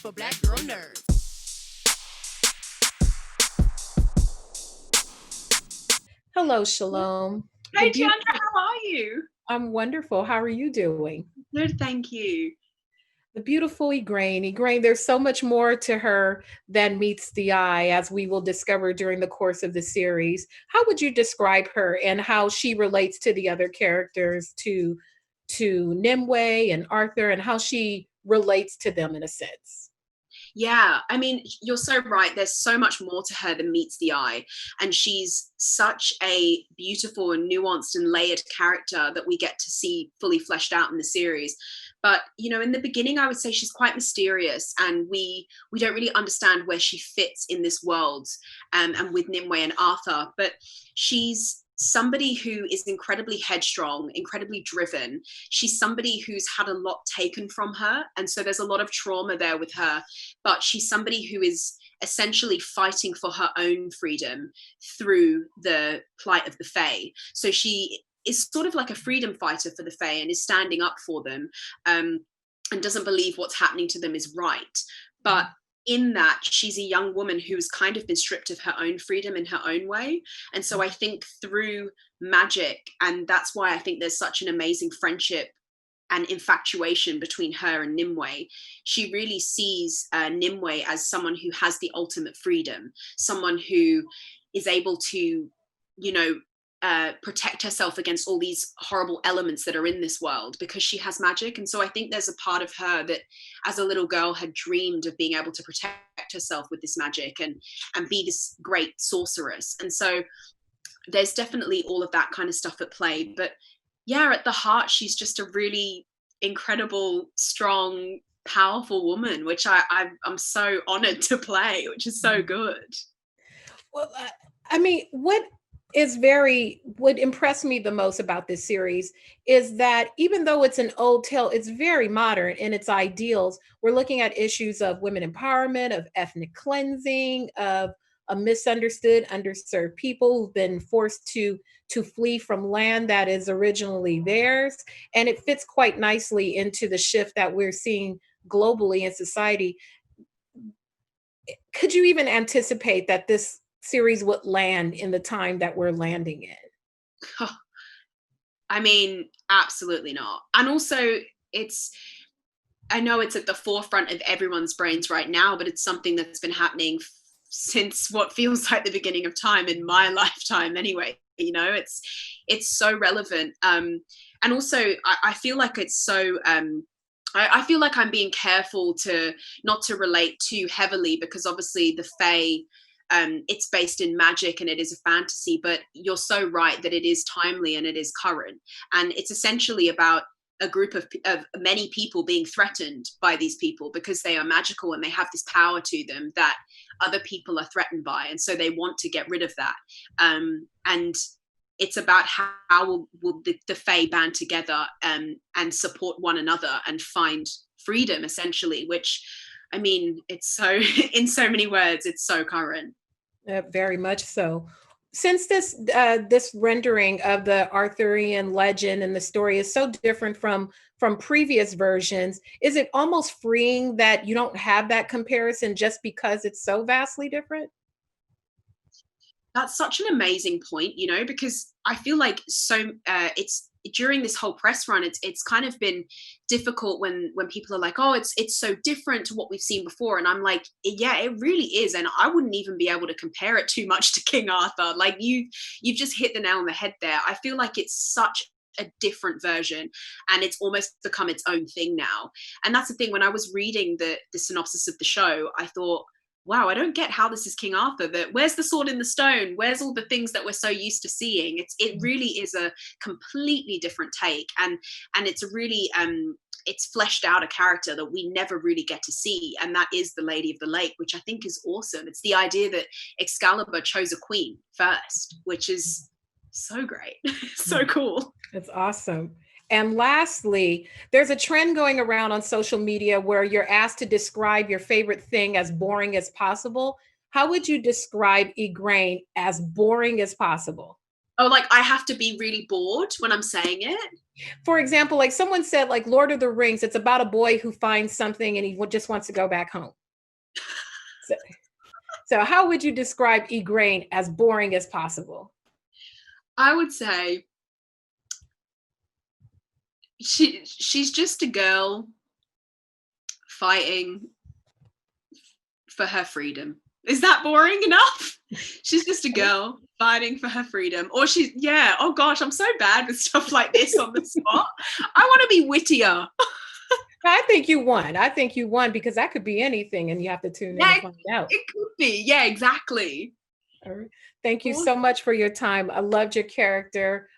for black girl nerds. Hello, Shalom. Hey, Tiandra, how are you? I'm wonderful. How are you doing? Good, thank you. The beautiful Igraine. Igraine, there's so much more to her than meets the eye, as we will discover during the course of the series. How would you describe her and how she relates to the other characters, to Nimue and Arthur, and how she relates to them in a sense? Yeah, I mean, you're so right. There's so much more to her than meets the eye. And she's such a beautiful and nuanced and layered character that we get to see fully fleshed out in the series. But, you know, in the beginning, I would say she's quite mysterious, and we don't really understand where she fits in this world, and with Nimue and Arthur. But she's somebody who is incredibly headstrong, incredibly driven. She's somebody who's had a lot taken from her, and so there's a lot of trauma there with her. But she's somebody who is essentially fighting for her own freedom through the plight of the Fae. So she is sort of like a freedom fighter for the Fae and is standing up for them, and doesn't believe what's happening to them is right. But in that, she's a young woman who's kind of been stripped of her own freedom in her own way. And so I think through magic, and that's why I think there's such an amazing friendship and infatuation between her and Nimue. She really sees Nimue as someone who has the ultimate freedom, someone who is able to, you know, protect herself against all these horrible elements that are in this world because she has magic. And so I think there's a part of her that as a little girl had dreamed of being able to protect herself with this magic and be this great sorceress. And so there's definitely all of that kind of stuff at play. But yeah, at the heart, she's just a really incredible, strong, powerful woman, which I'm so honored to play, which is so good. Well, I mean, what impressed me the most about this series is that even though it's an old tale, it's very modern in its ideals. We're looking at issues of women empowerment, of ethnic cleansing, of a misunderstood, underserved people who've been forced to flee from land that is originally theirs. And it fits quite nicely into the shift that we're seeing globally in society. Could you even anticipate that this series would land in the time that we're landing in? I mean, absolutely not. And also, I know it's at the forefront of everyone's brains right now, but it's something that's been happening since what feels like the beginning of time in my lifetime anyway. You know, it's so relevant. And also, I feel like it's so I feel like I'm being careful to not to relate too heavily, because obviously the Fae, it's based in magic and it is a fantasy, but you're so right that it is timely and it is current. And it's essentially about a group of many people being threatened by these people because they are magical and they have this power to them that other people are threatened by. And so they want to get rid of that. And it's about how will the Fae band together and support one another and find freedom, essentially, which, I mean, it's so, in so many words, it's so current. Very much so. Since this rendering of the Arthurian legend and the story is so different from previous versions, is it almost freeing that you don't have that comparison just because it's so vastly different? That's such an amazing point, you know, because I feel like it's during this whole press run, it's kind of been difficult when people are like, oh, it's so different to what we've seen before. And I'm like, yeah, it really is. And I wouldn't even be able to compare it too much to King Arthur. Like you've just hit the nail on the head there. I feel like it's such a different version and it's almost become its own thing now. And that's the thing, when I was reading the synopsis of the show, I thought, wow, I don't get how this is King Arthur. That where's the sword in the stone? Where's all the things that we're so used to seeing? It really is a completely different take, and it's really it's fleshed out a character that we never really get to see, and that is the Lady of the Lake, which I think is awesome. It's the idea that Excalibur chose a queen first, which is so great, so cool. It's awesome. And lastly, there's a trend going around on social media where you're asked to describe your favorite thing as boring as possible. How would you describe Igraine as boring as possible? Oh, like I have to be really bored when I'm saying it? For example, like someone said, like Lord of the Rings, it's about a boy who finds something and he just wants to go back home. So, so how would you describe Igraine as boring as possible? I would say she's just a girl fighting for her freedom. Is that boring enough? She's just a girl fighting for her freedom. Or yeah, oh gosh, I'm so bad with stuff like this on the spot. I want to be wittier. I think you won. I think you won because that could be anything and you have to tune in Yeah, to find out. it could be. Yeah, exactly. All right. Thank you so much for your time. I loved your character.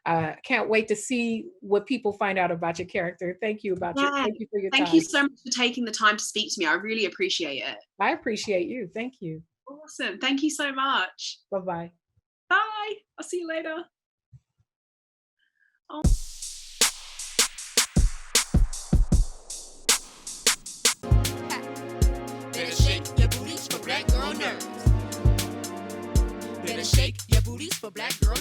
Can't wait to see what people find out about your character. Thank you thank you for your Thank you time. so much for taking the time to speak to me. I really appreciate it. I appreciate you. Thank you. Awesome. Thank you so much. Bye-bye. Bye. I'll see you later. Oh. Better shake your booties for black girl nerves. Better shake your booties for black girl